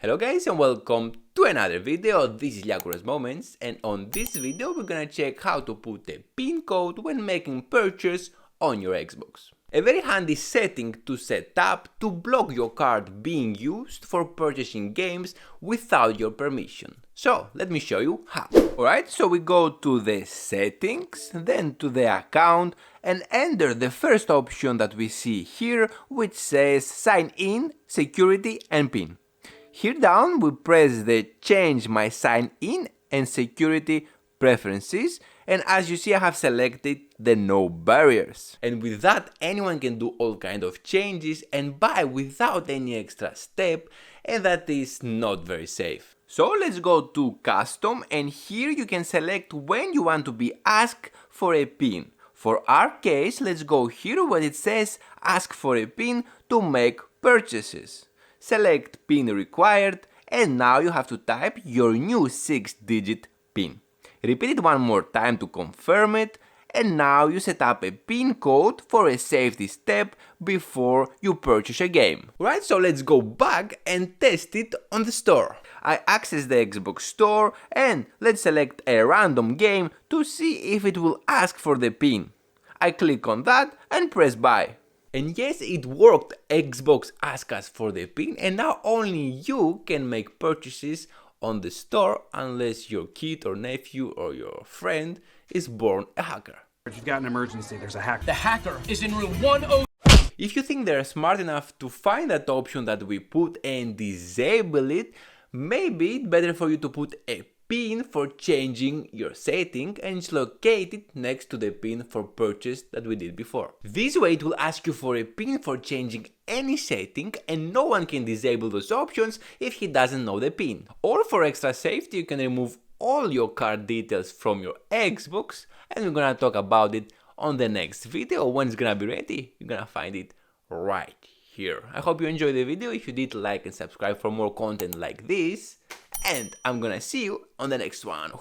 Hello guys and welcome to another video. This is Yakuras Moments, and on this video we're gonna check how to put a PIN code when making purchase on your Xbox. A very handy setting to set up to block your card being used for purchasing games without your permission. So let me show you how. Alright, so we go to the settings, then to the account, and enter the first option that we see here, which says sign in, security and PIN. Here down we press the change my sign in and security preferences, and as you see I have selected the no barriers, and with that anyone can do all kind of changes and buy without any extra step, and that is not very safe. So let's go to custom, and here you can select when you want to be asked for a PIN. For our case, let's go here where it says ask for a PIN to make purchases. Select PIN required, and now you have to type your new 6-digit PIN. Repeat it one more time to confirm it, and now you set up a PIN code for a safety step before you purchase a game. Right, so let's go back and test it on the store. I access the Xbox store and let's select a random game to see if it will ask for the PIN. I click on that and press buy. And yes, it worked. Xbox asked us for the PIN, and now only you can make purchases on the store unless your kid or nephew or your friend is born a hacker. If you've got an emergency, there's a hacker. The hacker is in room 10. If you think they're smart enough to find that option that we put and disable it, maybe it's better for you to put a PIN for changing your setting and just locate it next to the PIN for purchase that we did before. This way it will ask you for a PIN for changing any setting, and no one can disable those options if he doesn't know the PIN. Or for extra safety you can remove all your card details from your Xbox, and we're gonna talk about it on the next video. When it's gonna be ready, you're gonna find it right here. I hope you enjoyed the video. If you did, like and subscribe for more content like this, and I'm gonna see you on the next one.